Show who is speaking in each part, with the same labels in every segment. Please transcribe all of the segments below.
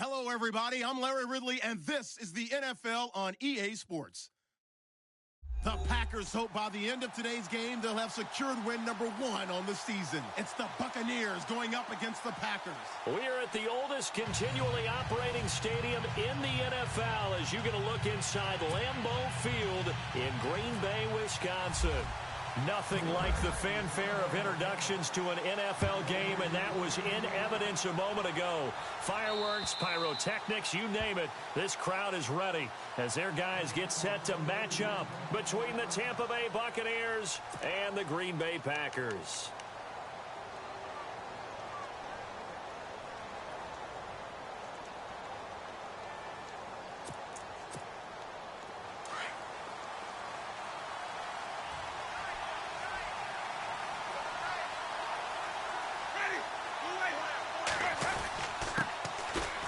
Speaker 1: Hello, everybody. I'm Larry Ridley, and this is the NFL on EA Sports. The Packers hope by the end of today's game, they'll have secured win number 1 on the season. It's the Buccaneers going up against the Packers.
Speaker 2: We are at the oldest continually operating stadium in the NFL as you get a look inside Lambeau Field in Green Bay, Wisconsin. Nothing like the fanfare of introductions to an NFL game, and that was in evidence a moment ago. Fireworks, pyrotechnics, you name it. This crowd is ready as their guys get set to match up between the Tampa Bay Buccaneers and the Green Bay Packers.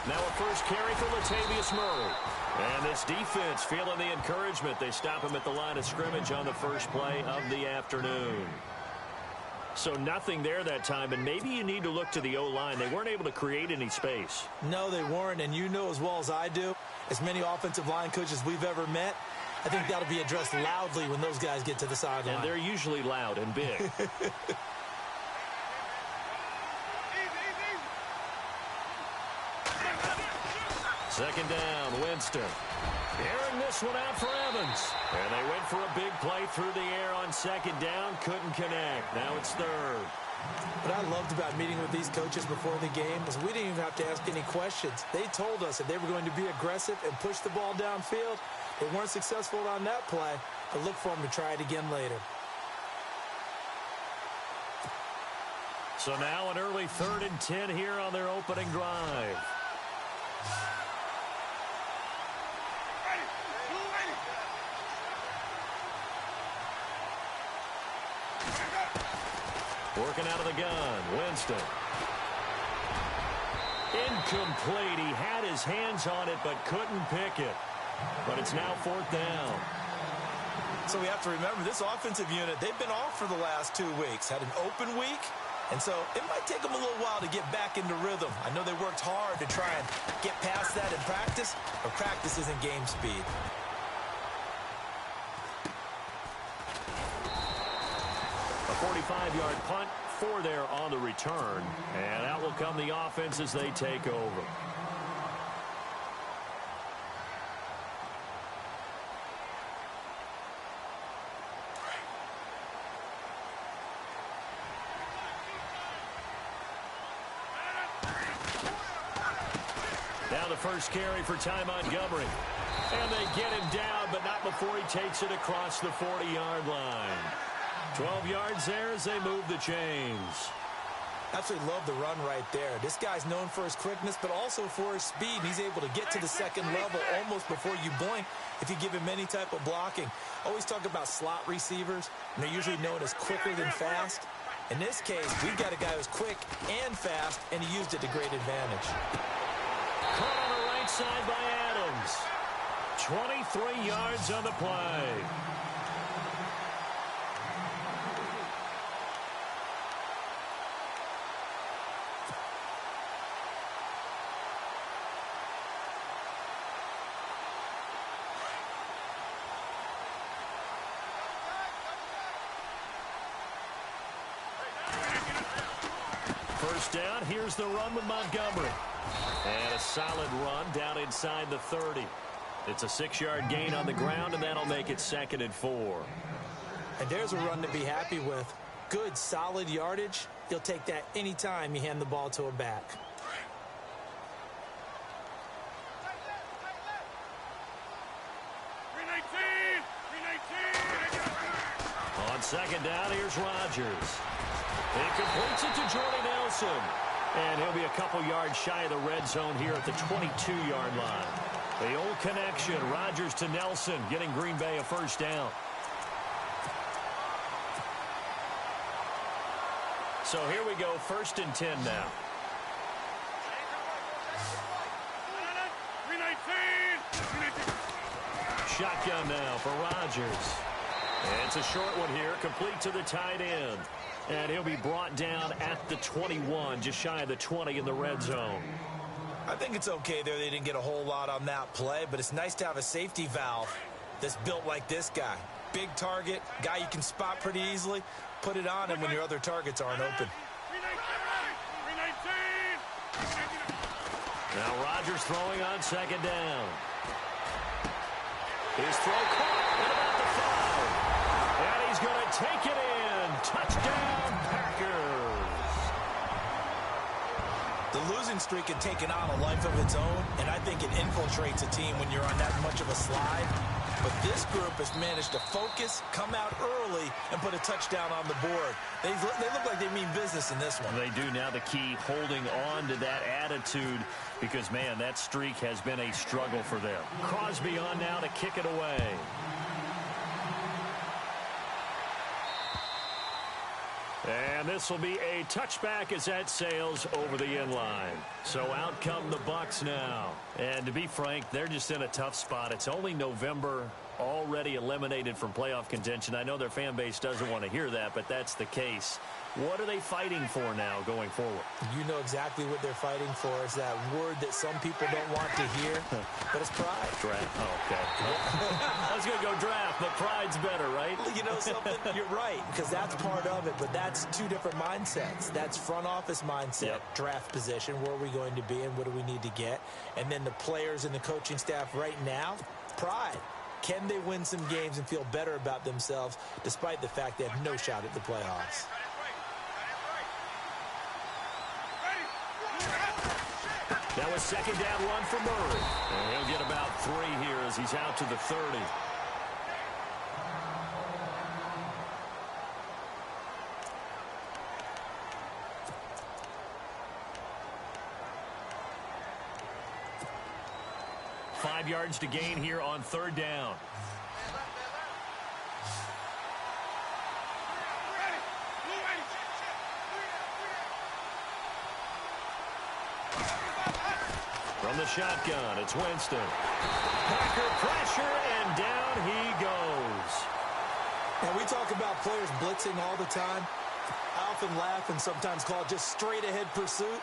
Speaker 2: Now a first carry for Latavius Murray. And this defense feeling the encouragement. They stop him at the line of scrimmage on the first play of the afternoon. So nothing there that time, and maybe you need to look to the O-line. They weren't able to create any space.
Speaker 3: No, they weren't, and you know as well as I do, as many offensive line coaches we've ever met, I think that'll be addressed loudly when those guys get to the sideline.
Speaker 2: And they're usually loud and big. Second down, Winston. Airing this one out for Evans. And they went for a big play through the air on second down. Couldn't connect. Now it's third.
Speaker 3: What I loved about meeting with these coaches before the game is we didn't even have to ask any questions. They told us that they were going to be aggressive and push the ball downfield. They weren't successful on that play, but look for them to try it again later.
Speaker 2: So now an early 3rd and 10 here on their opening drive. Working out of the gun, Winston. Incomplete. He had his hands on it but couldn't pick it. But it's now 4th down.
Speaker 3: So we have to remember this offensive unit, they've been off for the last 2 weeks. Had an open week, and so it might take them a little while to get back into rhythm. I know they worked hard to try and get past that in practice, but practice isn't game speed.
Speaker 2: A 45-yard punt, 4 there on the return. And out will come the offense as they take over. Now the first carry for Ty Montgomery. And they get him down, but not before he takes it across the 40-yard line. 12 yards there as they move the chains.
Speaker 3: Absolutely love the run right there. This guy's known for his quickness, but also for his speed. He's able to get to the second level almost before you blink if you give him any type of blocking. Always talk about slot receivers, and they're usually known as quicker than fast. In this case, we've got a guy who's quick and fast, and he used it to great advantage.
Speaker 2: Caught on the right side by Adams. 23 yards on the play. First down, here's the run with Montgomery. And a solid run down inside the 30. It's a 6-yard gain on the ground, and that'll make it 2nd and 4.
Speaker 3: And there's a run to be happy with. Good, solid yardage. You'll take that anytime you hand the ball to a back.
Speaker 2: On second down, here's Rodgers. He completes it to Jordy Nelson. And he'll be a couple yards shy of the red zone here at the 22-yard line. The old connection, Rodgers to Nelson, getting Green Bay a first down. So here we go, 1st and 10 now. Shotgun now for Rodgers. And it's a short one here, complete to the tight end. And he'll be brought down at the 21, just shy of the 20 in the red zone.
Speaker 3: I've think it's okay there. They didn't get a whole lot on that play, but it's nice to have a safety valve that's built like this guy. Big target, guy you can spot pretty easily. Put it on him when your other targets aren't open.
Speaker 2: Now Rodgers throwing on second down. His throw caught at about the 5. And he's going to take it in. Touchdown, Packers.
Speaker 3: The losing streak had taken on a life of its own, and I think it infiltrates a team when you're on that much of a slide. But this group has managed to focus, come out early, and put a touchdown on the board. They look like they mean business in this one.
Speaker 2: They do. Now the key, holding on to that attitude, because, man, that streak has been a struggle for them. Crosby on now to kick it away. And this will be a touchback as that sails over the end line. So out come the Bucs now. And to be frank, they're just in a tough spot. It's only November, already eliminated from playoff contention. I know their fan base doesn't want to hear that, but that's the case. What are they fighting for now going forward?
Speaker 3: You know exactly what they're fighting for. Is that word that some people don't want to hear, but it's pride.
Speaker 2: Draft. Oh, okay. I was going to go draft, but pride's better, right?
Speaker 3: You know something? You're right, because that's part of it, but that's two different mindsets. That's front office mindset, draft position, where are we going to be and what do we need to get? And then the players and the coaching staff right now, pride. Can they win some games and feel better about themselves despite the fact they have no shot at the playoffs?
Speaker 2: That was second down one for Murray. And he'll get about 3 here as he's out to the 30. Five yards to gain here on third down. From the shotgun, it's Winston. Packer pressure, and down he goes.
Speaker 3: Now, we talk about players blitzing all the time. I often laugh and sometimes call it just straight-ahead pursuit.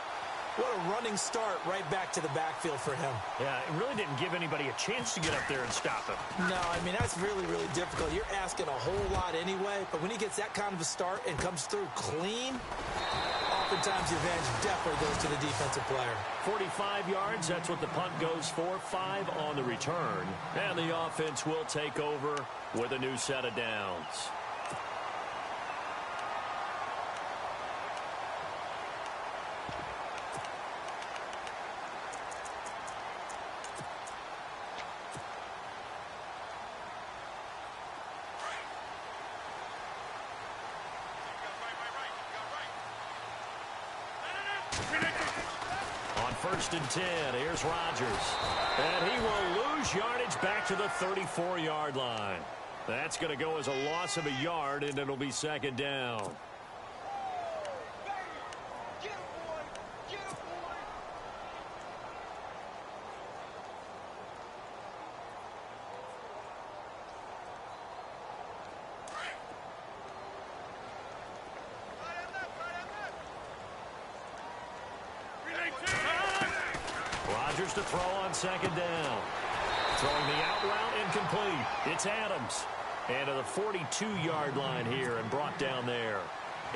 Speaker 3: What a running start right back to the backfield for him.
Speaker 2: Yeah, it really didn't give anybody a chance to get up there and stop him.
Speaker 3: No, I mean, that's really, really difficult. You're asking a whole lot anyway, but when he gets that kind of a start and comes through clean, oftentimes the advantage definitely goes to the defensive player.
Speaker 2: 45 yards, that's what the punt goes for. 5 on the return. And the offense will take over with a new set of downs. On 1st and 10, here's Rodgers. And he will lose yardage back to the 34-yard line. That's going to go as a loss of a yard, and it'll be second down. Rodgers to throw on second down. Throwing the out route incomplete. It's Adams. And to the 42-yard line here and brought down there.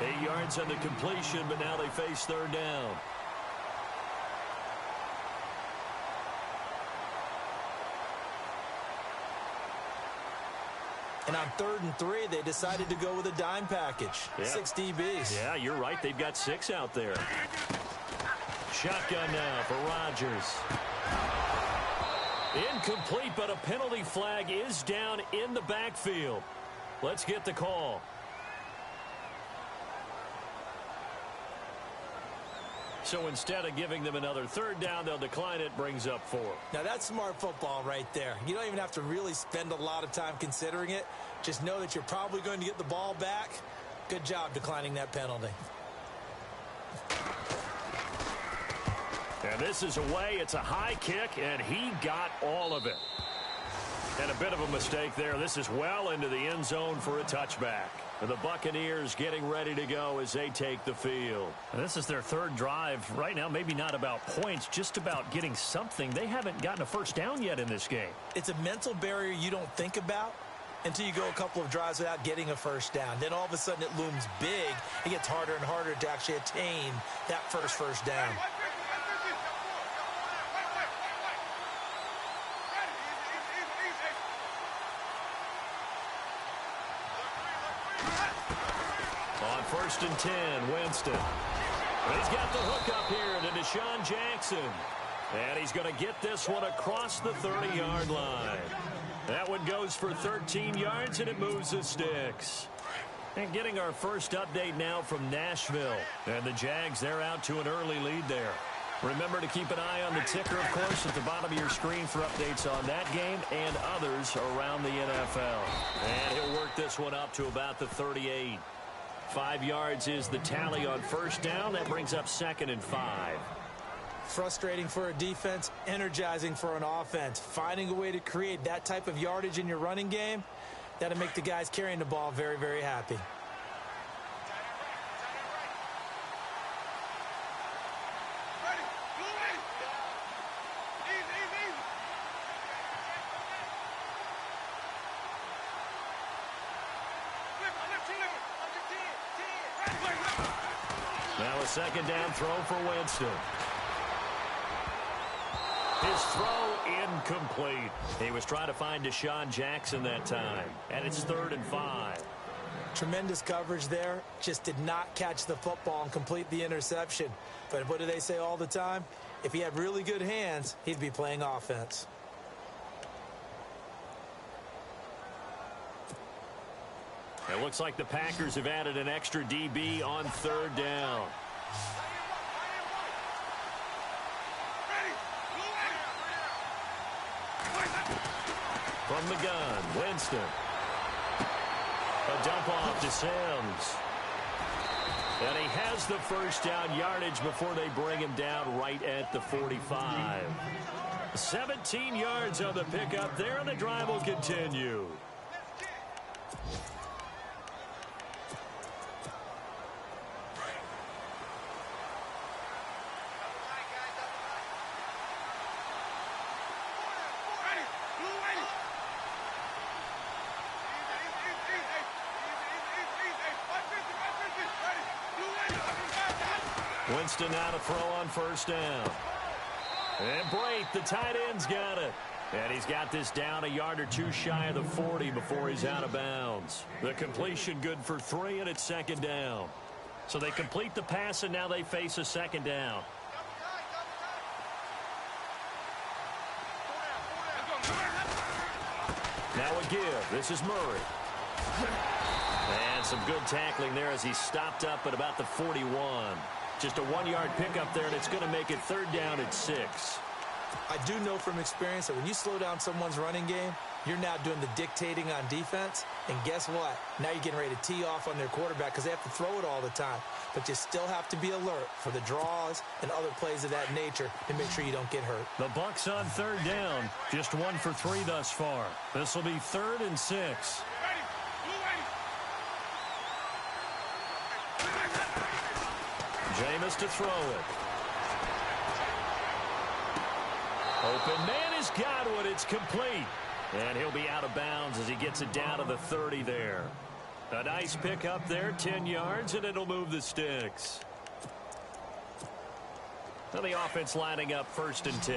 Speaker 2: 8 yards on the completion, but now they face third down.
Speaker 3: And on 3rd and 3, they decided to go with a dime package. 6 DBs.
Speaker 2: Yeah, you're right. They've got 6 out there. Shotgun now for Rodgers. Incomplete, but a penalty flag is down in the backfield. Let's get the call. So instead of giving them another third down, they'll decline it, brings up 4.
Speaker 3: Now, that's smart football right there. You don't even have to really spend a lot of time considering it. Just know that you're probably going to get the ball back. Good job declining that penalty. And
Speaker 2: this is away. It's a high kick, and he got all of it. And a bit of a mistake there. This is well into the end zone for a touchback. And the Buccaneers getting ready to go as they take the field.
Speaker 4: And this is their third drive. Right now, maybe not about points, just about getting something. They haven't gotten a first down yet in this game.
Speaker 3: It's a mental barrier you don't think about until you go a couple of drives without getting a first down. Then all of a sudden it looms big. It gets harder and harder to actually attain that first down.
Speaker 2: On 1st and 10, Winston. He's got the hook up here to Deshaun Jackson. And he's going to get this one across the 30-yard line. That one goes for 13 yards, and it moves the sticks. And getting our first update now from Nashville. And the Jags, they're out to an early lead there. Remember to keep an eye on the ticker, of course, at the bottom of your screen for updates on that game and others around the NFL. And he'll work this one up to about the 38. 5 yards is the tally on first down. That brings up 2nd and 5.
Speaker 3: Frustrating for a defense, energizing for an offense. Finding a way to create that type of yardage in your running game, that'll make the guys carrying the ball very, very happy.
Speaker 2: Now a 2nd down throw for Winston. His throw incomplete. He was trying to find Deshaun Jackson that time. And it's 3rd and 5.
Speaker 3: Tremendous coverage there. Just did not catch the football and complete the interception. But what do they say all the time? If he had really good hands, he'd be playing offense.
Speaker 2: It looks like the Packers have added an extra DB on 3rd down. From the gun, Winston. A dump off to Sims. And he has the first down yardage before they bring him down right at the 45. 17 yards on the pickup there, and the drive will continue. Winston now to throw on first down. And Brate, the tight end's got it. And he's got this down a yard or two shy of the 40 before he's out of bounds. The completion good for 3, and it's 2nd down. So they complete the pass, and now they face a 2nd down. Now a give. This is Murray. And some good tackling there as he stopped up at about the 41. Just a 1-yard pickup there, and it's going to make it 3rd down at 6.
Speaker 3: I do know from experience that when you slow down someone's running game, you're now doing the dictating on defense. And guess what? Now you're getting ready to tee off on their quarterback because they have to throw it all the time. But you still have to be alert for the draws and other plays of that nature to make sure you don't get hurt.
Speaker 2: The Bucs on 3rd down. Just 1 for 3 thus far. This will be 3rd and 6. Jameis to throw it. Open man has got one. It's complete. And he'll be out of bounds as he gets it down to the 30 there. A nice pick up there, 10 yards, and it'll move the sticks. And the offense lining up 1st and 10.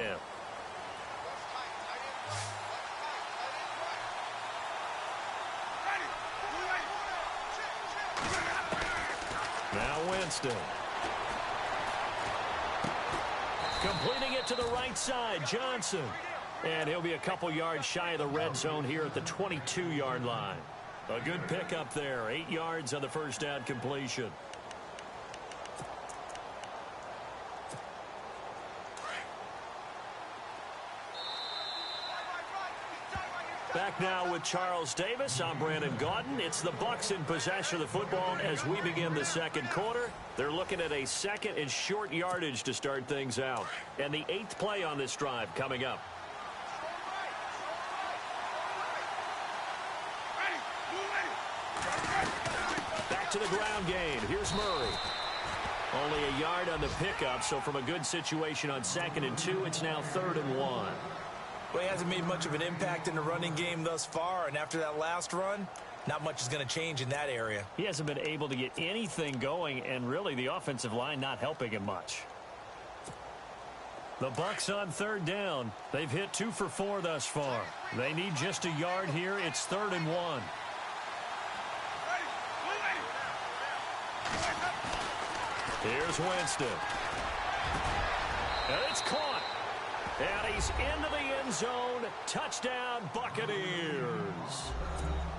Speaker 2: Now Winston. Completing it to the right side, Johnson. And he'll be a couple yards shy of the red zone here at the 22-yard line. A good pickup there, 8 yards on the first down completion. Back now with Charles Davis. I'm Brandon Gaudin. It's the Bucs in possession of the football as we begin the 2nd quarter. They're looking at a 2nd and short yardage to start things out. And the 8th play on this drive coming up. to the ground game. Here's Murray. Only a yard on the pickup, so from a good situation on 2nd and 2, it's now 3rd and 1.
Speaker 3: Well, he hasn't made much of an impact in the running game thus far, and after that last run, not much is going to change in that area.
Speaker 2: He hasn't been able to get anything going, and really the offensive line not helping him much. The Bucs on 3rd down. They've hit 2 for 4 thus far. They need just a yard here. It's 3rd and 1. Here's Winston. And it's caught. And he's into the end zone. Touchdown, Buccaneers.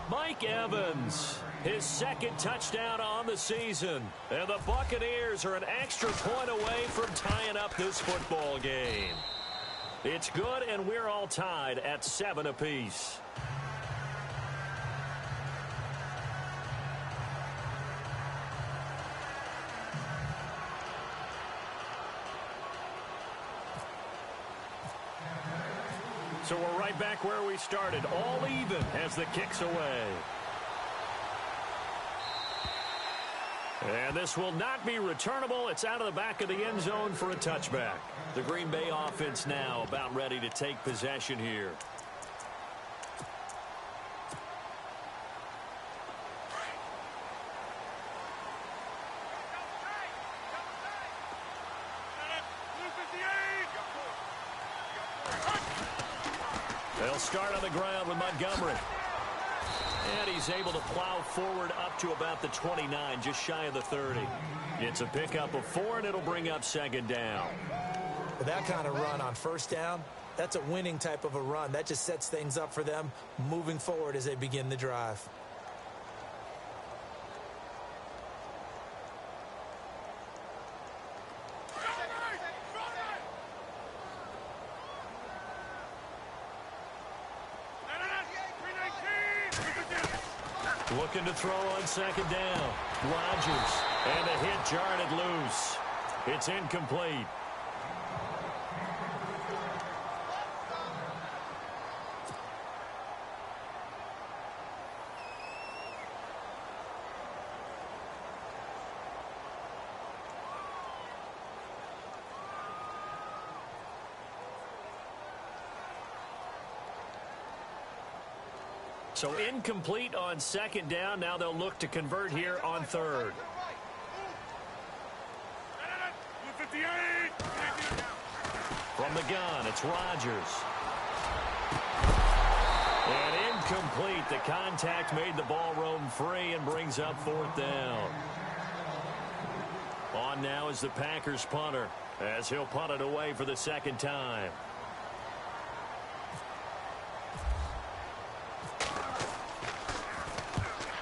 Speaker 2: Mike Evans, his 2nd touchdown on the season. And the Buccaneers are an extra point away from tying up this football game. It's good, and we're all tied at 7 apiece. So we're right back where we started, all even as the kick's away. And this will not be returnable. It's out of the back of the end zone for a touchback. The Green Bay offense now about ready to take possession here. They'll start on the ground with Montgomery. And he's able to plow forward up to about the 29, just shy of the 30. It's a pickup of 4, and it'll bring up 2nd down.
Speaker 3: With that kind of run on 1st down, that's a winning type of a run. That just sets things up for them moving forward as they begin the drive.
Speaker 2: Looking to throw on 2nd down. Rodgers. And a hit jarred it loose. It's incomplete. So incomplete on 2nd down. Now they'll look to convert here on 3rd. From the gun, it's Rodgers. And incomplete. The contact made the ball roam free and brings up 4th down. On now is the Packers punter, as he'll punt it away for the 2nd time.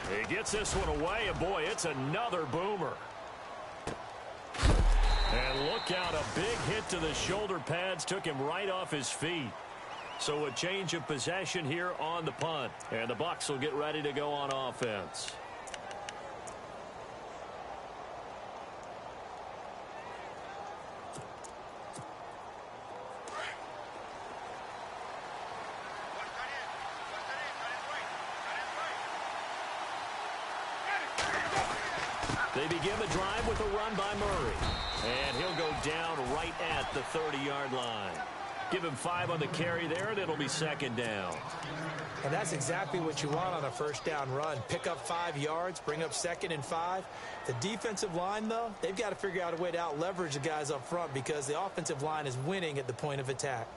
Speaker 2: He gets this one away, and boy, it's another boomer. And look out, a big hit to the shoulder pads took him right off his feet. So a change of possession here on the punt, and the Bucs will get ready to go on offense. They begin the drive with a run by Murray. And he'll go down right at the 30-yard line. Give him 5 on the carry there, and it'll be 2nd down.
Speaker 3: And that's exactly what you want on a 1st down run. Pick up 5 yards, bring up 2nd and 5. The defensive line, though, they've got to figure out a way to out-leverage the guys up front because the offensive line is winning at the point of attack.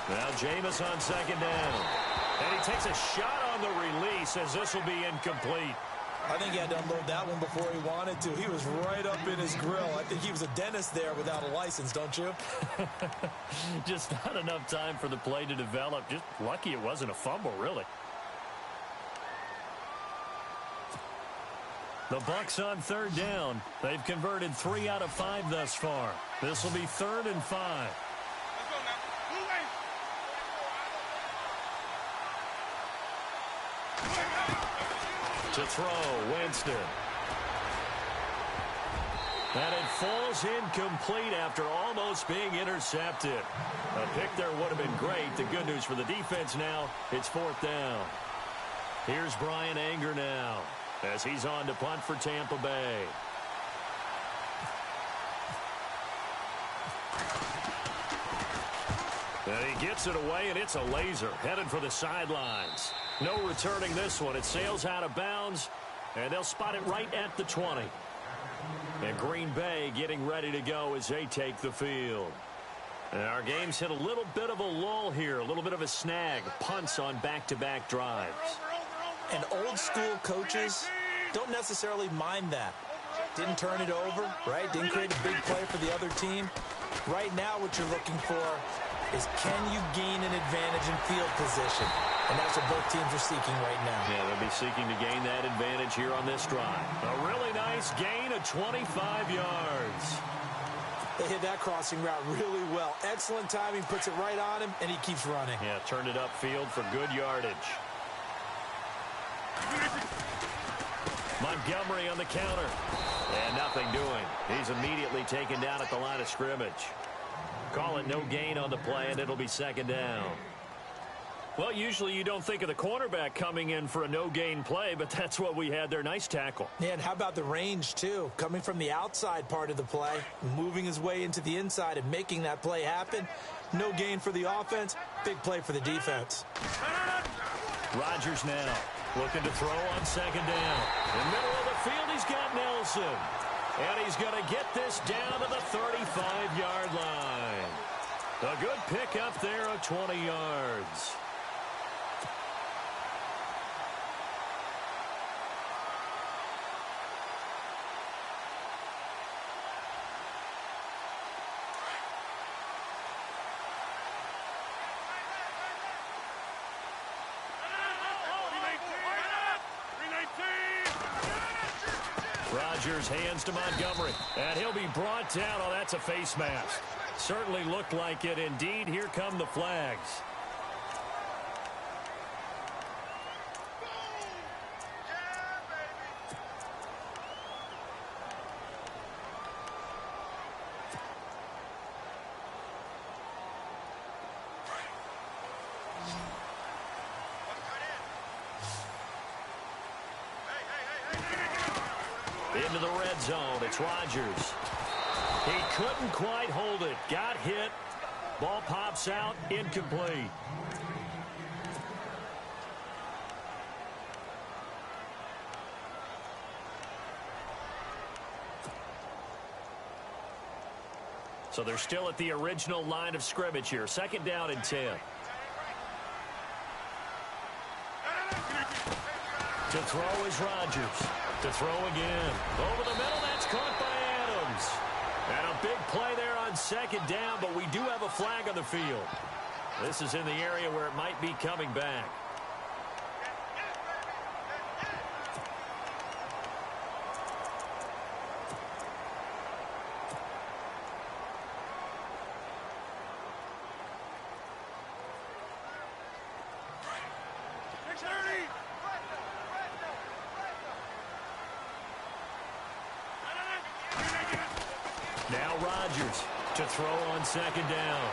Speaker 2: Now Jameis on 2nd down. And he takes a shot on the release as this will be incomplete.
Speaker 3: I think he had to unload that one before he wanted to. He was right up in his grill. I think he was a dentist there without a license, don't you?
Speaker 2: Just not enough time for the play to develop. Just lucky it wasn't a fumble, really. The Bucs on 3rd down. They've converted 3 out of 5 thus far. This will be 3rd and 5. To throw, Winston. And it falls incomplete after almost being intercepted. A pick there would have been great. The good news for the defense now, it's 4th down. Here's Brian Anger now as he's on to punt for Tampa Bay. And he gets it away, and it's a laser headed for the sidelines. No returning this one. It sails out of bounds, and they'll spot it right at the 20. And Green Bay getting ready to go as they take the field. And our game's hit a little bit of a lull here, a little bit of a snag. Punts on back-to-back drives.
Speaker 3: And old-school coaches don't necessarily mind that. Didn't turn it over, right? Didn't create a big play for the other team. Right now what you're looking for is can you gain an advantage in field position? And that's what both teams are seeking right now.
Speaker 2: Yeah, they'll be seeking to gain that advantage here on this drive. A really nice gain of 25 yards.
Speaker 3: They hit that crossing route really well. Excellent timing, puts it right on him, and he keeps running.
Speaker 2: Yeah, turned it upfield for good yardage. Montgomery on the counter. And nothing doing. He's immediately taken down at the line of scrimmage. Call it no gain on the play, and it'll be 2nd down. Well, usually you don't think of the cornerback coming in for a no-gain play, but that's what we had there. Nice tackle.
Speaker 3: Yeah, and how about the range, too? Coming from the outside part of the play, moving his way into the inside and making that play happen. No gain for the offense, big play for the defense.
Speaker 2: Rodgers now looking to throw on 2nd down. In the middle of the field, he's got Nelson. And he's going to get this down to the 35-yard line. A good pickup there of 20 yards. Rodgers hands to Montgomery, and he'll be brought down. Oh, that's a face mask. Certainly looked like it. Indeed, here come the flags. Into the red zone, it's Rodgers. He couldn't quite hold it. Got hit. Ball pops out, incomplete. So they're still at the original line of scrimmage here. 2nd down and 10. To throw is Rodgers. To throw again. Over the middle, that's caught by Adams. And a big play there on 2nd down, but we do have a flag on the field. This is in the area where it might be coming back. Now Rodgers to throw on 2nd down.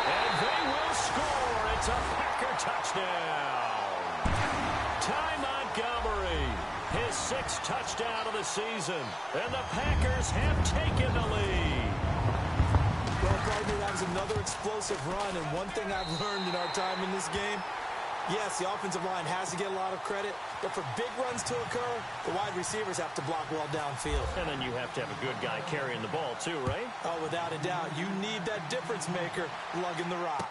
Speaker 2: And they will score. It's a Packer touchdown. Ty Montgomery, his 6th touchdown of the season. And the Packers have taken the lead.
Speaker 3: Well, partner, that was another explosive run. And one thing I've learned in our time in this game, yes, the offensive line has to get a lot of credit, but for big runs to occur, the wide receivers have to block well downfield.
Speaker 2: And then you have to have a good guy carrying the ball too, right?
Speaker 3: Oh, without a doubt. You need that difference maker lugging the rock.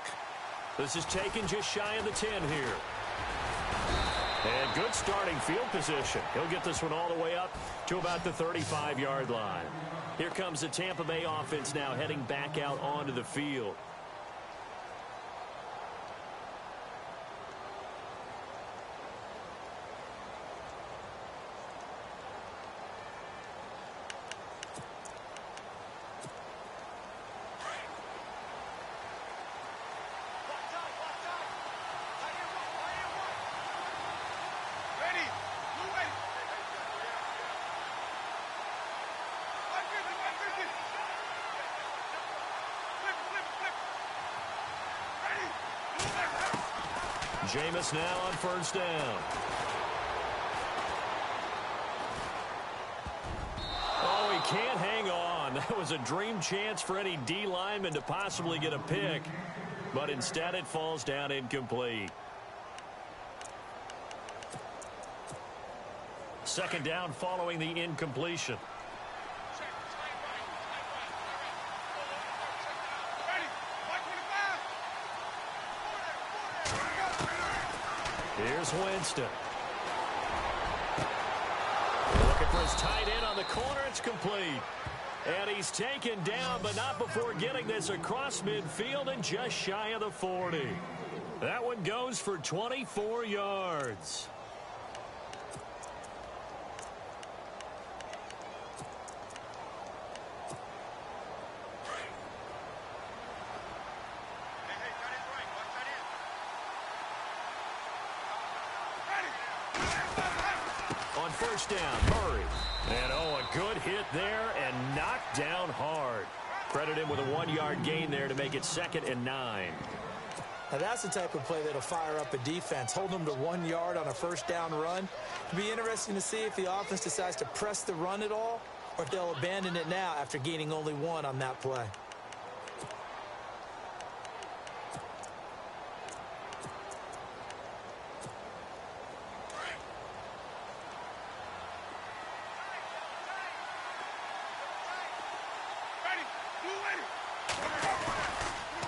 Speaker 2: This is taken just shy of the 10 here. And good starting field position. He'll get this one all the way up to about the 35-yard line. Here comes the Tampa Bay offense now heading back out onto the field. Jameis now on first down. Oh, he can't hang on. That was a dream chance for any D lineman to possibly get a pick, but instead it falls down incomplete. Second down following the incompletion. Here's Winston. Looking for his tight end on the corner. It's complete. And he's taken down, but not before getting this across midfield and just shy of the 40. That one goes for 24 yards. First down, Murray. And, oh, a good hit there and knocked down hard. Credit him with a 1-yard gain there to make it 2nd and 9.
Speaker 3: Now, that's the type of play that'll fire up a defense. Hold them to 1 yard on a first down run. It'll be interesting to see if the offense decides to press the run at all or if they'll abandon it now after gaining only 1 on that play.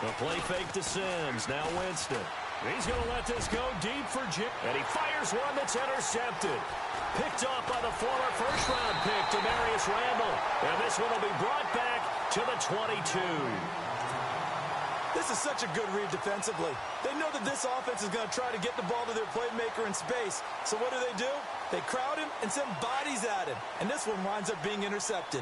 Speaker 2: The play fake to Sims. Now Winston. He's going to let this go deep for Jim. And he fires one that's intercepted. Picked off by the former first-round pick, Demarius Randall. And this one will be brought back to the 22.
Speaker 3: This is such a good read defensively. They know that this offense is going to try to get the ball to their playmaker in space. So what do? They crowd him and send bodies at him. And this one winds up being intercepted.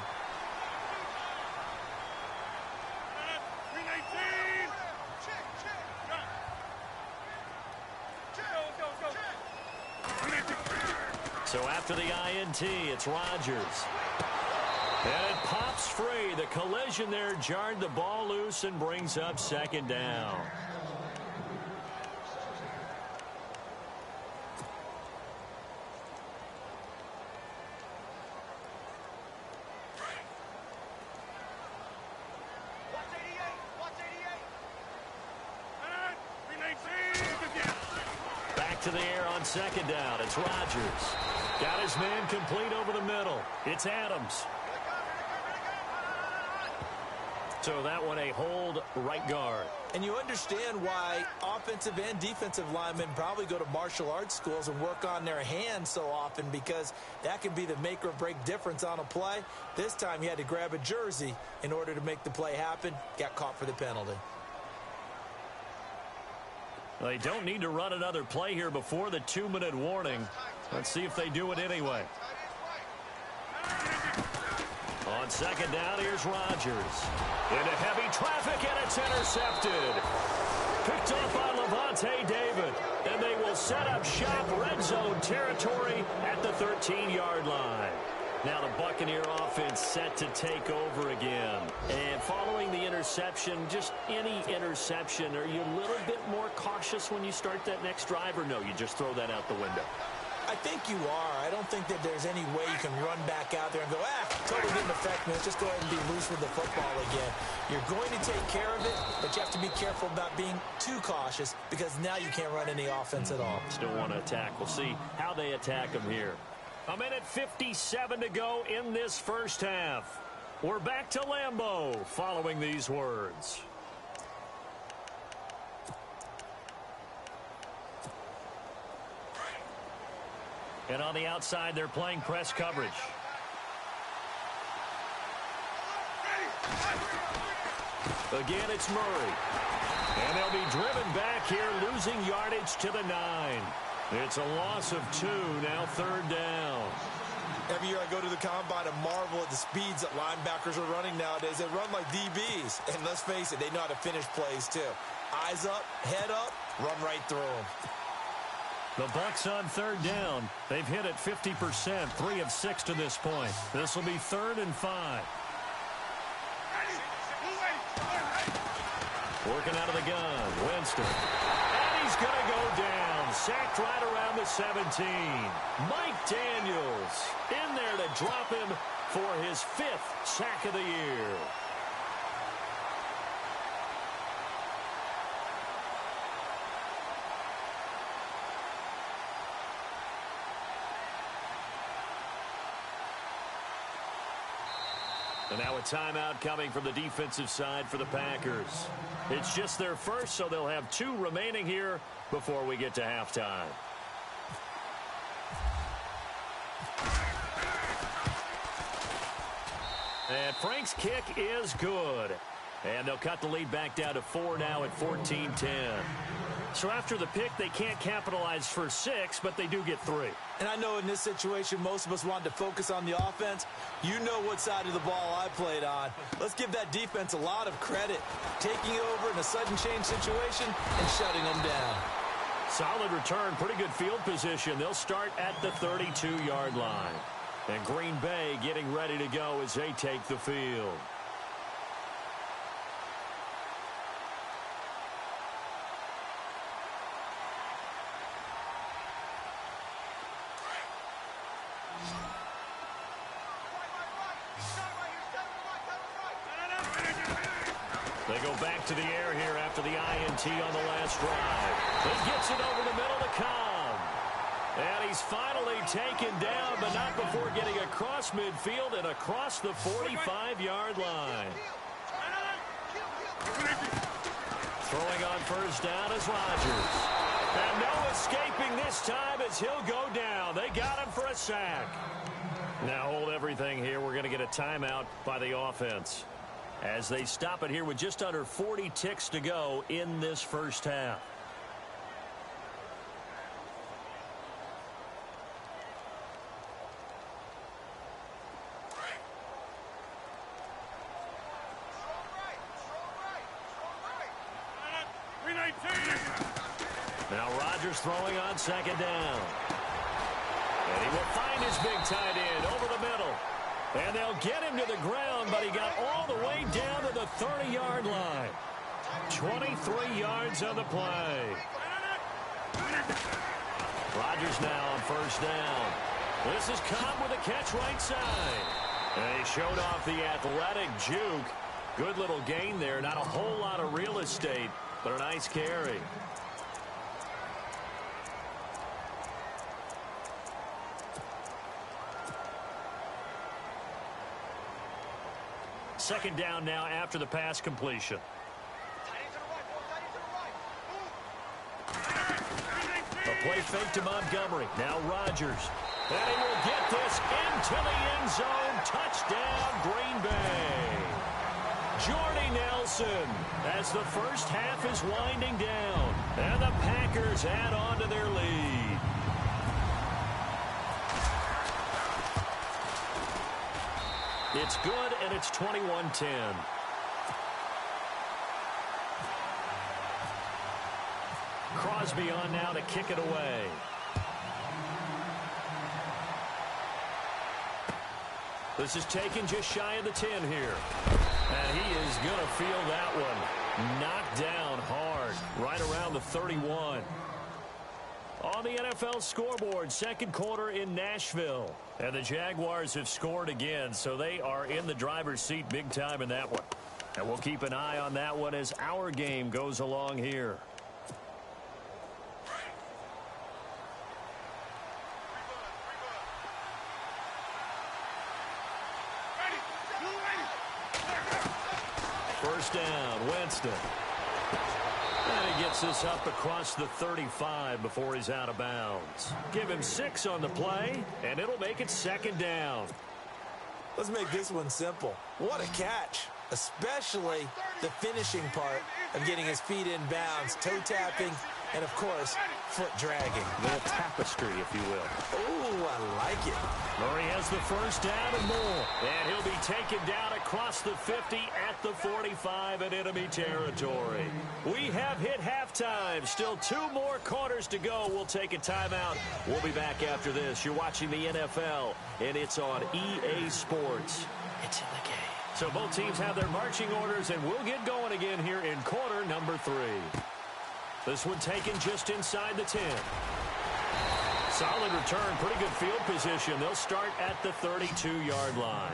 Speaker 2: So after the INT, it's Rodgers. And it pops free. The collision there jarred the ball loose and brings up 2nd down. Back to the air on 2nd down. It's Rodgers. Got his man complete over the middle. It's Adams. So that one a hold right guard.
Speaker 3: And you understand why offensive and defensive linemen probably go to martial arts schools and work on their hands so often, because that can be the make or break difference on a play. This time he had to grab a jersey in order to make the play happen. Got caught for the penalty.
Speaker 2: They don't need to run another play here before the 2-minute warning. Let's see if they do it anyway. On 2nd down, here's Rodgers. Into heavy traffic, and it's intercepted. Picked off by Levante David. And they will set up shop, red zone territory at the 13-yard line. Now the Buccaneer offense set to take over again. And following the interception, just any interception, are you a little bit more cautious when you start that next drive, or no, you just throw that out the window?
Speaker 3: I think you are. I don't think that there's any way you can run back out there and go, totally didn't affect me. Let's just go ahead and be loose with the football again. You're going to take care of it, but you have to be careful about being too cautious, because now you can't run any offense at all.
Speaker 2: Still want to attack. We'll see how they attack them here. 1:57 to go in this first half. We're back to Lambeau following these words. And on the outside, they're playing press coverage. Again, it's Murray. And they'll be driven back here, losing yardage to the 9. It's a loss of 2, now 3rd down.
Speaker 3: Every year I go to the combine and marvel at the speeds that linebackers are running nowadays. They run like DBs. And let's face it, they know how to finish plays too. Eyes up, head up, run right through them.
Speaker 2: The Bucs on 3rd down. They've hit it 50%, 3 of 6 to this point. This will be 3rd and 5. Working out of the gun, Winston. And he's going to go down. sacked right around the 17. Mike Daniels in there to drop him for his 5th sack of the year. And now a timeout coming from the defensive side for the Packers. It's just their first, so they'll have 2 remaining here before we get to halftime. And Frank's kick is good. And they'll cut the lead back down to 4 now at 14-10. So after the pick, they can't capitalize for 6, but they do get 3.
Speaker 3: And I know in this situation, most of us wanted to focus on the offense. You know what side of the ball I played on. Let's give that defense a lot of credit. Taking over in a sudden change situation and shutting them down.
Speaker 2: Solid return, pretty good field position. They'll start at the 32-yard line. And Green Bay getting ready to go as they take the field. They go back to the air here after the INT on the last drive. He gets it over the middle to Cobb. And he's finally taken down, but not before getting across midfield and across the 45-yard line. Throwing on first down is Rodgers. And no escaping this time as he'll go down. They got him for a sack. Now hold everything here. We're going to get a timeout by the offense as they stop it here with just under 40 ticks to go in this first half. Now Rodgers throwing on second down. And he will find his big tight end over the middle. And they'll get him to the ground, but he got all the way down to the 30-yard line. 23 yards on the play. Rodgers now on first down. This is Cobb with a catch right side. And he showed off the athletic juke. Good little gain there. Not a whole lot of real estate, but a nice carry. Second down now after the pass completion. A play fake to Montgomery. Now Rodgers. And he will get this into the end zone. Touchdown, Green Bay. Jordy Nelson as the first half is winding down. And the Packers add on to their lead. It's good, and it's 21-10. Crosby on now to kick it away. This is taken just shy of the 10 here. And he is going to feel that one. Knocked down hard, right around the 31. On the NFL scoreboard, second quarter in Nashville. And the Jaguars have scored again, so they are in the driver's seat big time in that one. And we'll keep an eye on that one as our game goes along here. First down, Winston. And he gets this up across the 35 before he's out of bounds. Give him 6 on the play, and it'll make it second down.
Speaker 3: Let's make this one simple. What a catch, especially the finishing part of getting his feet in bounds, toe tapping, and, of course, foot dragging.
Speaker 2: A little tapestry, if you will.
Speaker 3: Oh, I like it.
Speaker 2: Murray has the first down and more. And he'll be taken down across the 50 at the 45 in enemy territory. We have hit halftime. Still 2 more quarters to go. We'll take a timeout. We'll be back after this. You're watching the NFL, and it's on EA Sports. It's in the game. So both teams have their marching orders, and we'll get going again here in quarter number 3. This one taken just inside the 10. Solid return, pretty good field position. They'll start at the 32-yard line.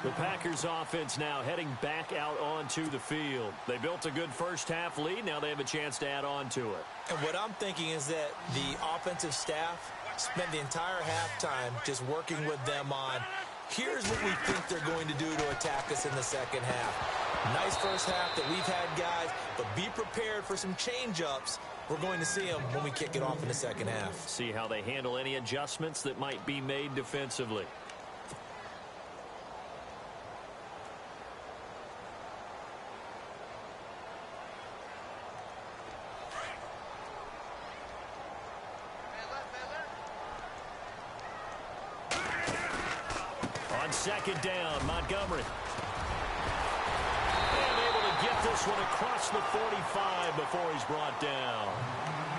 Speaker 2: The Packers offense now heading back out onto the field. They built a good first-half lead. Now they have a chance to add on to it.
Speaker 3: And what I'm thinking is that the offensive staff spent the entire halftime just working with them on, here's what we think they're going to do to attack us in the second half. Nice first half that we've had, guys, but be prepared for some change-ups. We're going to see them when we kick it off in the second half.
Speaker 2: See how they handle any adjustments that might be made defensively. On second down, Montgomery. Get this one across the 45 before he's brought down.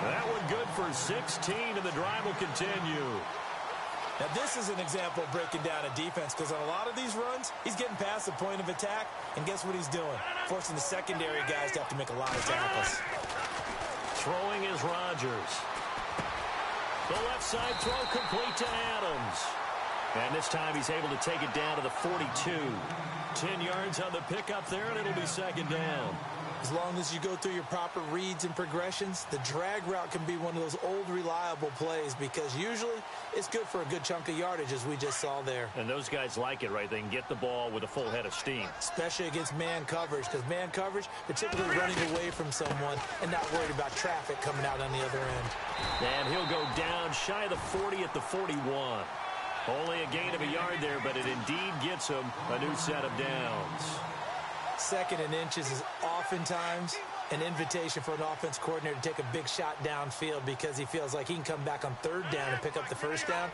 Speaker 2: That one good for 16, and the drive will continue.
Speaker 3: Now, this is an example of breaking down a defense, because on a lot of these runs, he's getting past the point of attack, and guess what he's doing? Forcing the secondary guys to have to make a lot of tackles.
Speaker 2: Throwing is Rodgers. The left side throw complete to Adams. And this time he's able to take it down to the 42. 10 yards on the pickup there, and it'll be second down.
Speaker 3: As long as you go through your proper reads and progressions, the drag route can be one of those old reliable plays, because usually it's good for a good chunk of yardage, as we just saw there.
Speaker 2: And those guys like it, right? They can get the ball with a full head of steam.
Speaker 3: Especially against man coverage, because man coverage, they're typically running away from someone and not worried about traffic coming out on the other end.
Speaker 2: And he'll go down shy of the 40 at the 41. Only a gain of a yard there, but it indeed gets him a new set of downs.
Speaker 3: Second and inches is oftentimes an invitation for an offense coordinator to take a big shot downfield, because he feels like he can come back on third down and pick up the first down.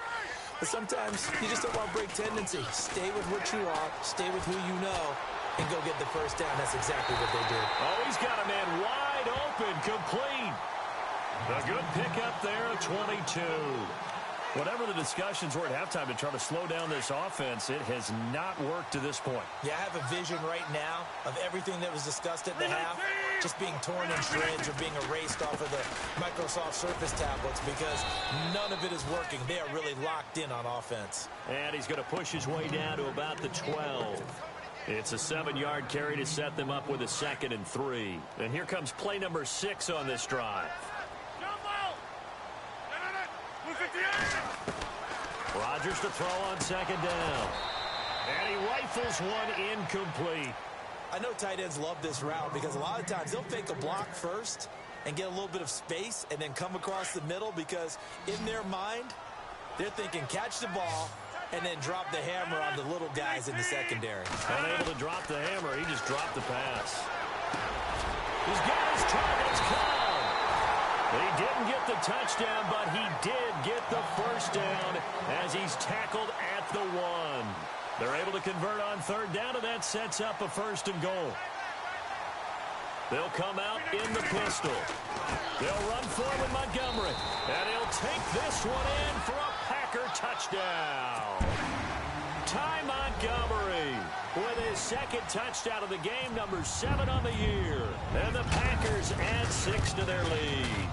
Speaker 3: But sometimes you just don't want to break tendency. Stay with what you are, stay with who you know, and go get the first down. That's exactly what they did.
Speaker 2: Oh, he's got a man wide open, complete. A good pickup there at 22. Whatever the discussions were at halftime to try to slow down this offense, it has not worked to this point.
Speaker 3: Yeah, I have a vision right now of everything that was discussed at the half just being torn in shreds or being erased off of the Microsoft Surface tablets, because none of it is working. They are really locked in on offense.
Speaker 2: And he's going to push his way down to about the 12. It's a 7-yard carry to set them up with a 2nd and 3. And here comes play number 6 on this drive. Rodgers to throw on second down. And he rifles one incomplete.
Speaker 3: I know tight ends love this route, because a lot of times they'll fake a block first and get a little bit of space and then come across the middle, because in their mind, they're thinking catch the ball and then drop the hammer on the little guys in the secondary.
Speaker 2: Unable to drop the hammer, he just dropped the pass. He's got his targets covered. He didn't get the touchdown, but he did get the first down as he's tackled at the 1. They're able to convert on third down, and that sets up a 1st and goal. They'll come out in the pistol. They'll run forward Montgomery, and he'll take this one in for a Packer touchdown. Ty Montgomery with his 2nd touchdown of the game, number 7 on the year. And the Packers add 6 to their lead.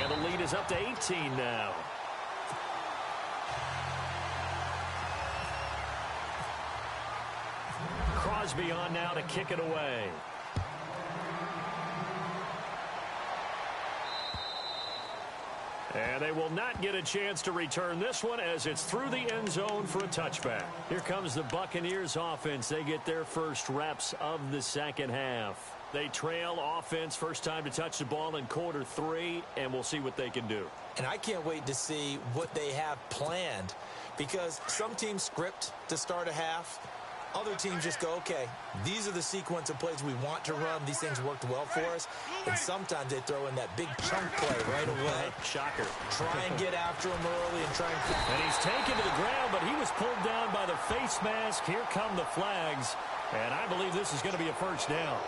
Speaker 2: And the lead is up to 18 now. Crosby on now to kick it away. And they will not get a chance to return this one, as it's through the end zone for a touchback. Here comes the Buccaneers offense. They get their first reps of the second half. They trail offense, first time to touch the ball in quarter 3, and we'll see what they can do.
Speaker 3: And I can't wait to see what they have planned, because some teams script to start a half. Other teams just go, okay, these are the sequence of plays we want to run. These things worked well for us. And sometimes they throw in that big chunk play right away.
Speaker 2: Shocker.
Speaker 3: Try and get after him early and try and...
Speaker 2: And he's taken to the ground, but he was pulled down by the face mask. Here come the flags. And I believe this is going to be a first down.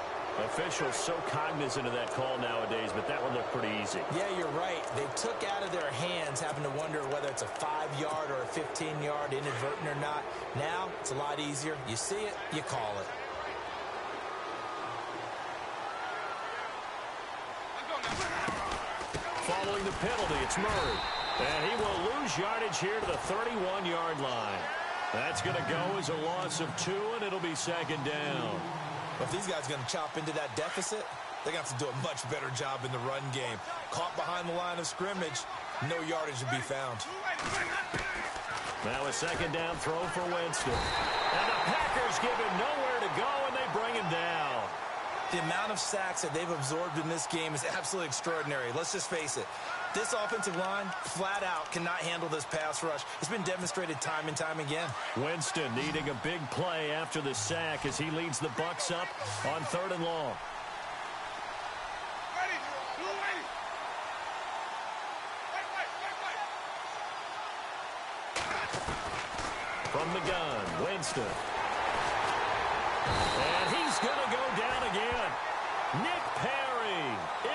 Speaker 2: Officials so cognizant of that call nowadays, but that one looked pretty easy.
Speaker 3: Yeah, you're right. They took out of their hands having to wonder whether it's a 5-yard or a 15-yard inadvertent or not. Now, it's a lot easier. You see it, you call it.
Speaker 2: the penalty. It's Murray. And he will lose yardage here to the 31-yard line. That's going to go as a loss of 2, and it'll be second down.
Speaker 3: If these guys are going to chop into that deficit, they're going to have to do a much better job in the run game. Caught behind the line of scrimmage, no yardage to be found.
Speaker 2: Now a second down throw for Winston. And the Packers give him nowhere to go, and they bring him down.
Speaker 3: The amount of sacks that they've absorbed in this game is absolutely extraordinary. Let's just face it. This offensive line, flat out, cannot handle this pass rush. It's been demonstrated time and time again.
Speaker 2: Winston needing a big play after the sack as he leads the Bucs up on 3rd and long. From the gun, Winston. And he's going to go down again. Nick Perry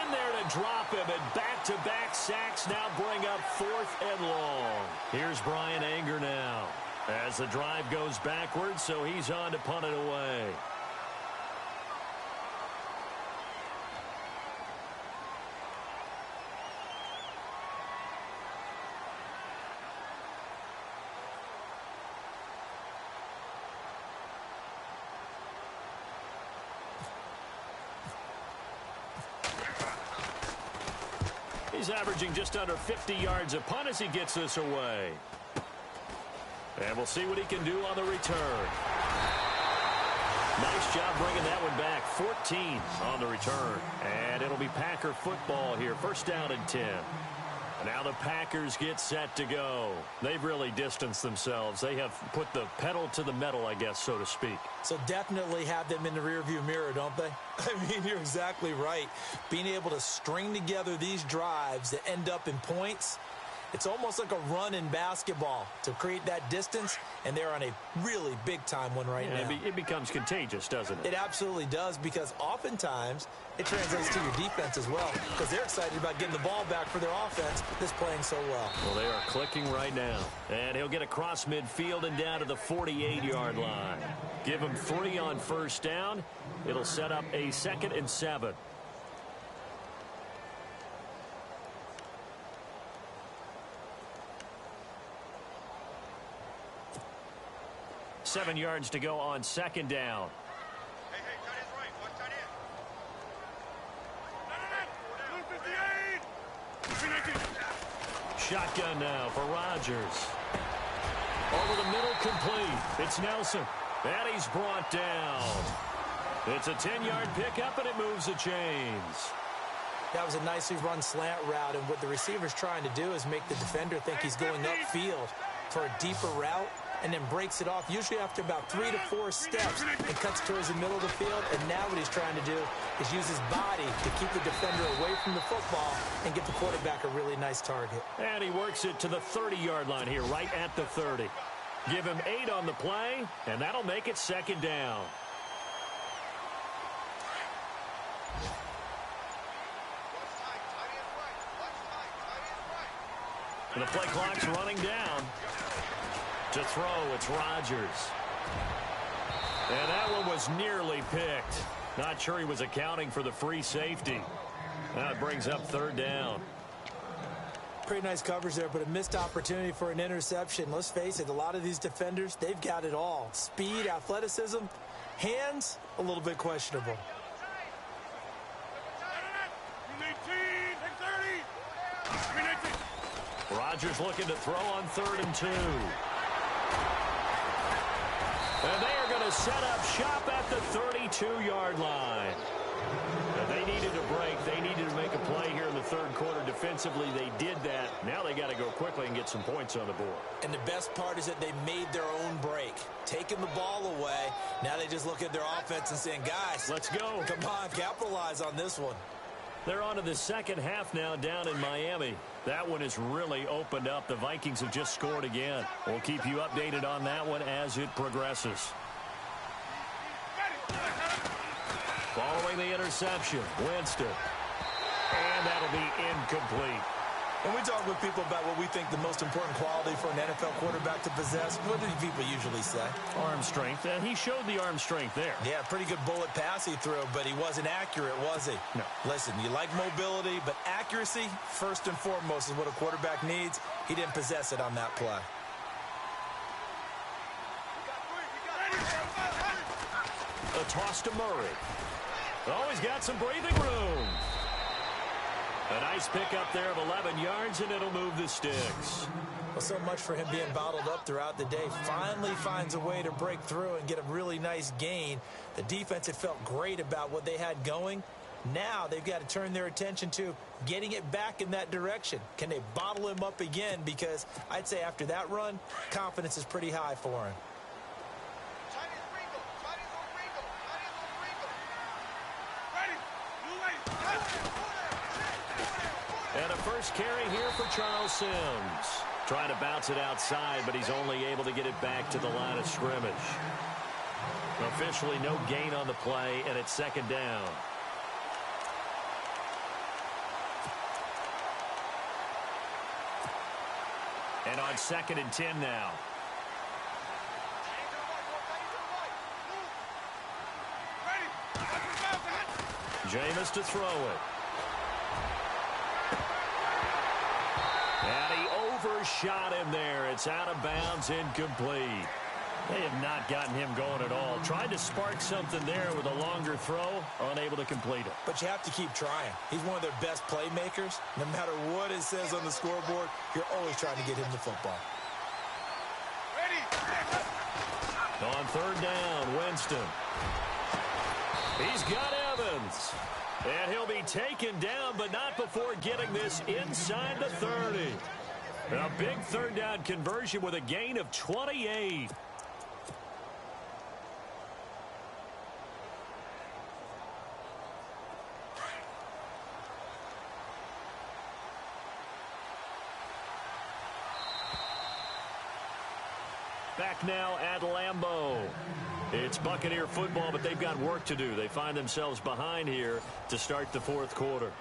Speaker 2: in there to drop him, and back-to-back sacks now bring up 4th and long. Here's Brian Anger now as the drive goes backwards, so he's on to punt it away. He's averaging just under 50 yards a punt as he gets this away. And we'll see what he can do on the return. Nice job bringing that one back. 14 on the return. And it'll be Packer football here. 1st down and 10. Now the Packers get set to go. They've really distanced themselves. They have put the pedal to the metal, I guess, so to speak.
Speaker 3: So definitely have them in the rearview mirror, don't they? I mean, you're exactly right. Being able to string together these drives that end up in points, it's almost like a run in basketball to create that distance, and they're on a really big-time one right now.
Speaker 2: It becomes contagious, doesn't it?
Speaker 3: It absolutely does, because oftentimes it translates to your defense as well, because they're excited about getting the ball back for their offense that's playing so well.
Speaker 2: Well, they are clicking right now. And he'll get across midfield and down to the 48-yard line. Give him 3 on 1st down. It'll set up a 2nd and 7. Seven yards to go on 2nd down.
Speaker 5: Hey, tight end's right. Watch tight end.
Speaker 2: Shotgun now for Rodgers. Over the middle, complete. It's Nelson. And he's brought down. It's a 10-yard pickup, and it moves the chains.
Speaker 3: That was a nicely run slant route, and what the receiver's trying to do is make the defender think he's going upfield for a deeper route, and then breaks it off, usually after about 3 to 4 steps, and cuts towards the middle of the field. And now what he's trying to do is use his body to keep the defender away from the football and give the quarterback a really nice target.
Speaker 2: And he works it to the 30-yard line here, right at the 30. Give him 8 on the play, and that'll make it 2nd down. And the play clock's running down. To throw, it's Rodgers. And that one was nearly picked. Not sure he was accounting for the free safety. Now it brings up 3rd down.
Speaker 3: Pretty nice coverage there, but a missed opportunity for an interception. Let's face it, a lot of these defenders, they've got it all. Speed, athleticism, hands, a little bit questionable.
Speaker 2: Rodgers looking to throw on 3rd and 2. And they are going to set up shop at the 32-yard line. And they needed a break. They needed to make a play here in the 3rd quarter. Defensively, they did that. Now they got to go quickly and get some points on the board.
Speaker 3: And the best part is that they made their own break. Taking the ball away. Now they just look at their offense and saying, guys,
Speaker 2: let's go.
Speaker 3: Come on, capitalize on this one.
Speaker 2: They're on to the 2nd half now down in Miami. That one has really opened up. The Vikings have just scored again. We'll keep you updated on that one as it progresses. Following the interception, Winston. And that'll be incomplete.
Speaker 3: When we talk with people about what we think the most important quality for an NFL quarterback to possess, what do people usually say?
Speaker 4: Arm strength. He showed the arm strength there.
Speaker 3: Yeah, pretty good bullet pass he threw, but he wasn't accurate, was he?
Speaker 4: No.
Speaker 3: Listen, you like mobility, but accuracy, first and foremost, is what a quarterback needs. He didn't possess it on that play.
Speaker 2: A toss to Murray. Oh, he's got some breathing room. A nice pickup there of 11 yards, and it'll move the sticks.
Speaker 3: Well, so much for him being bottled up throughout the day. Finally finds a way to break through and get a really nice gain. The defense had felt great about what they had going. Now they've got to turn their attention to getting it back in that direction. Can they bottle him up again? Because I'd say after that run, confidence is pretty high for him.
Speaker 2: And a first carry here for Charles Sims. Trying to bounce it outside, but he's only able to get it back to the line of scrimmage. Officially no gain on the play, and it's second down. And on 2nd and 10 now. Jameis to throw it. And he overshot him there. It's out of bounds, incomplete.
Speaker 4: They have not gotten him going at all. Tried to spark something there with a longer throw, unable to complete it.
Speaker 3: But you have to keep trying. He's one of their best playmakers. No matter what it says on the scoreboard, you're always trying to get him the football.
Speaker 2: On 3rd down, Winston. He's got Evans. And he'll be taken down, but not before getting this inside the 30. A big 3rd down conversion with a gain of 28. Back now at Lambeau. It's Buccaneer football, but they've got work to do. They find themselves behind here to start the 4th quarter.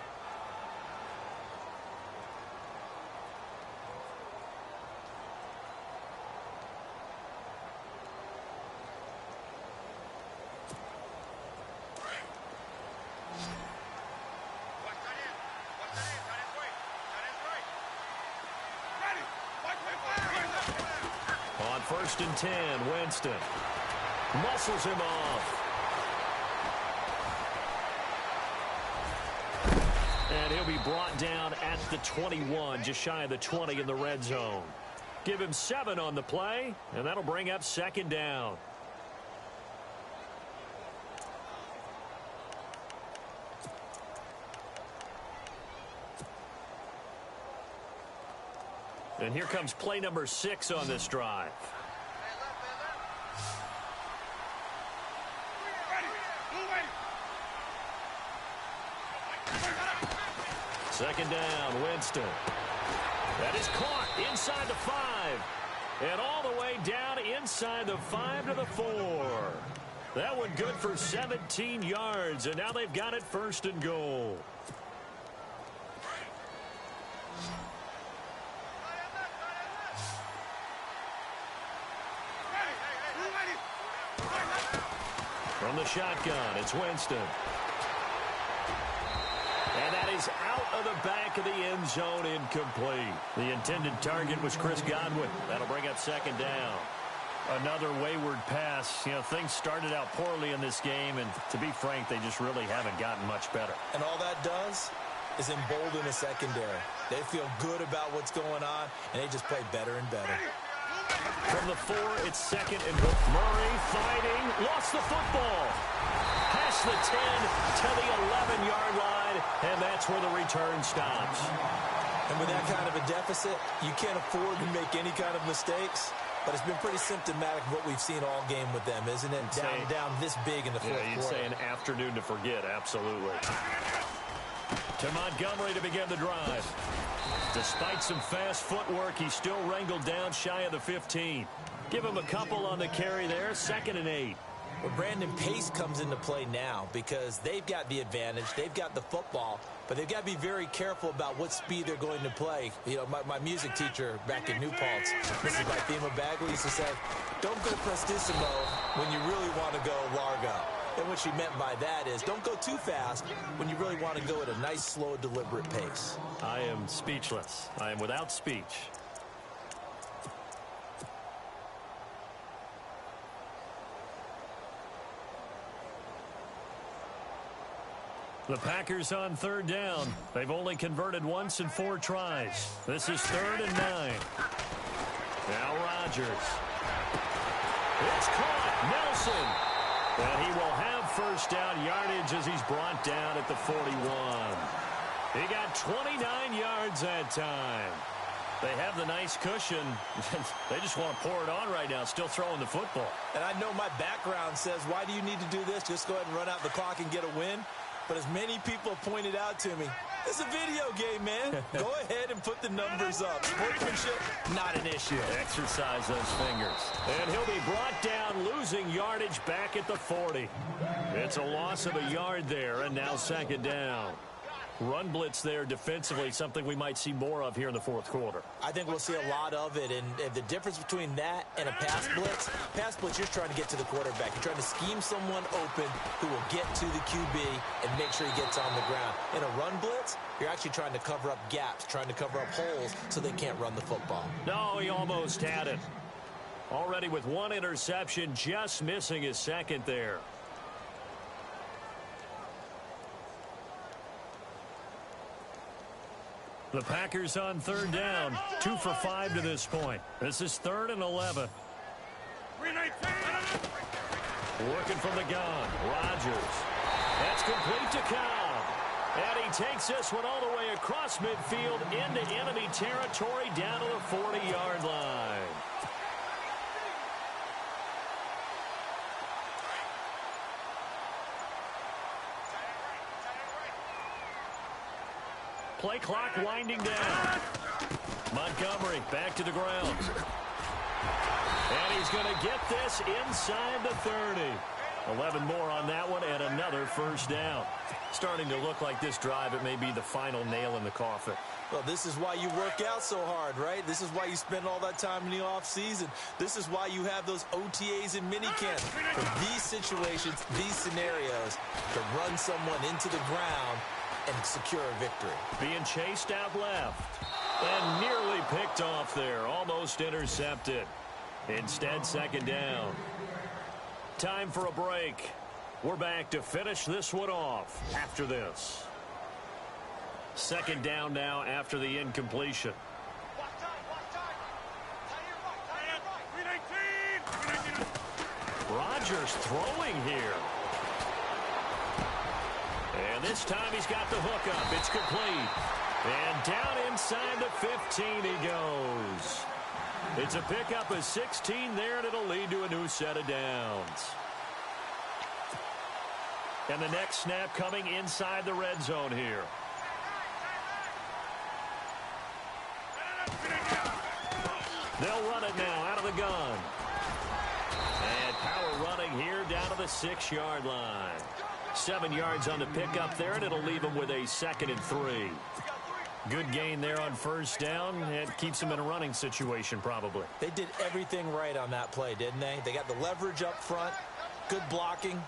Speaker 2: On 1st and 10, Winston muscles him off. And he'll be brought down at the 21, just shy of the 20 in the red zone. Give him 7 on the play, and that'll bring up 2nd down. And here comes play number 6 on this drive. Second down, Winston. That is caught inside the 5. And all the way down inside the 5 to the 4. That one good for 17 yards, and now they've got it 1st and goal. From the shotgun, it's Winston. And that is out of the back of the end zone, incomplete. The intended target was Chris Godwin. That'll bring up 2nd down. Another wayward pass. You know, things started out poorly in this game, and to be frank, they just really haven't gotten much better.
Speaker 3: And all that does is embolden the secondary. They feel good about what's going on, and they just play better and better.
Speaker 2: From the 4, it's 2nd and Murray fighting, lost the football. Past the 10 to the 11-yard line, and that's where the return stops.
Speaker 3: And with that kind of a deficit, you can't afford to make any kind of mistakes. But it's been pretty symptomatic of what we've seen all game with them, isn't it? Down this big in the 4th quarter.
Speaker 2: Yeah, you'd say an afternoon to forget, absolutely. To Montgomery to begin the drive. Despite some fast footwork, he's still wrangled down shy of the 15. Give him a couple on the carry there, 2nd and 8.
Speaker 3: Well, Brandon, pace comes into play now because they've got the advantage. They've got the football, but they've got to be very careful about what speed they're going to play. You know, my music teacher back in New Paltz, Mrs. Bythema Bagley, used to say, don't go prestissimo when you really want to go largo. And what she meant by that is don't go too fast when you really want to go at a nice, slow, deliberate pace.
Speaker 4: I am speechless. I am without speech. The Packers on third down. They've only converted once in 4 tries. This is 3rd and 9. Now Rodgers. It's caught. Nelson. And he will have first down yardage as he's brought down at the 41. He got 29 yards that time. They have the nice cushion. They just want to pour it on right now, still throwing the football.
Speaker 3: And I know my background says, why do you need to do this? Just go ahead and run out the clock and get a win. But as many people pointed out to me, it's a video game, man. Go ahead and put the numbers up. Sportsmanship, not an issue.
Speaker 4: Exercise those fingers. And he'll be brought down, losing yardage back at the 40. It's a loss of a yard there, and now 2nd down. Run blitz there defensively, something we might see more of here in the 4th quarter.
Speaker 3: I think we'll see a lot of it, and the difference between that and a pass blitz, you're trying to get to the quarterback. You're trying to scheme someone open who will get to the QB and make sure he gets on the ground. In a run blitz, you're actually trying to cover up gaps, trying to cover up holes so they can't run the football.
Speaker 4: No, he almost had it. Already with 1 interception, just missing his 2nd there. The Packers on 3rd down, 2 for 5 to this point. This is 3rd and 11. Working from the gun, Rodgers. That's complete to Cobb. And he takes this one all the way across midfield into enemy territory down to the 40-yard line. Play clock winding down. Montgomery back to the ground. And he's going to get this inside the 30. 11 more on that one and another first down. Starting to look like this drive, it may be the final nail in the coffin.
Speaker 3: Well, this is why you work out so hard, right? This is why you spend all that time in the offseason. This is why you have those OTAs and minicamps. For these situations, these scenarios, to run someone into the ground and secure a victory.
Speaker 4: Being chased out left and nearly picked off there. Almost intercepted. Instead, 2nd down. Time for a break. We're back to finish this one off after this. 2nd down now after the incompletion. Rodgers throwing here. And this time he's got the hook up. It's complete. And down inside the 15 he goes. It's a pickup of 16 there, and it'll lead to a new set of downs. And the next snap coming inside the red zone here. They'll run it now out of the gun. And power running here down to the 6-yard line. 7 yards on the pickup there, and it'll leave them with a 2nd and 3. Good gain there on first down. It keeps them in a running situation probably.
Speaker 3: They did everything right on that play, didn't they? They got the leverage up front, good blocking,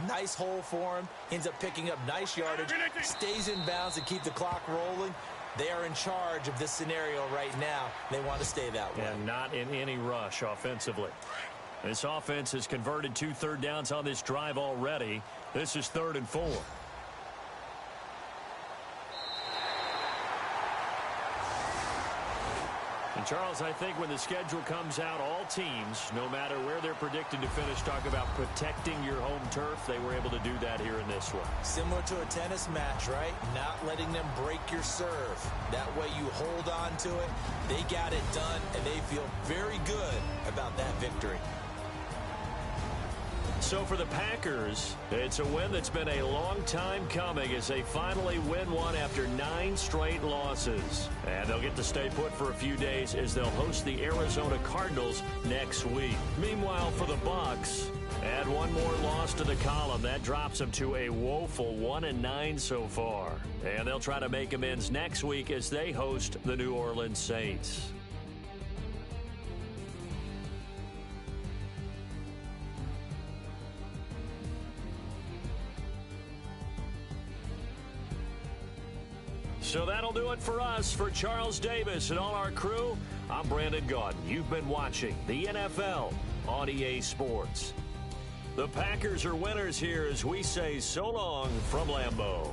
Speaker 3: nice hole for him, ends up picking up nice yardage, stays in bounds and keep the clock rolling. They are in charge of this scenario right now. They want to stay that way.
Speaker 4: And not in any rush offensively. This offense has converted 2 third downs on this drive already. This is 3rd and 4. And Charles, I think when the schedule comes out, all teams, no matter where they're predicted to finish, talk about protecting your home turf. They were able to do that here in this one.
Speaker 3: Similar to a tennis match, right? Not letting them break your serve. That way you hold on to it. They got it done, and they feel very good about that victory.
Speaker 2: So for the Packers, it's a win that's been a long time coming as they finally win one after 9 straight losses. And they'll get to stay put for a few days as they'll host the Arizona Cardinals next week. Meanwhile, for the Bucs, add one more loss to the column. That drops them to a woeful 1-9 so far. And they'll try to make amends next week as they host the New Orleans Saints. So that'll do it for us. For Charles Davis and all our crew, I'm Brandon Gaudin. You've been watching the NFL on EA Sports. The Packers are winners here as we say so long from Lambeau.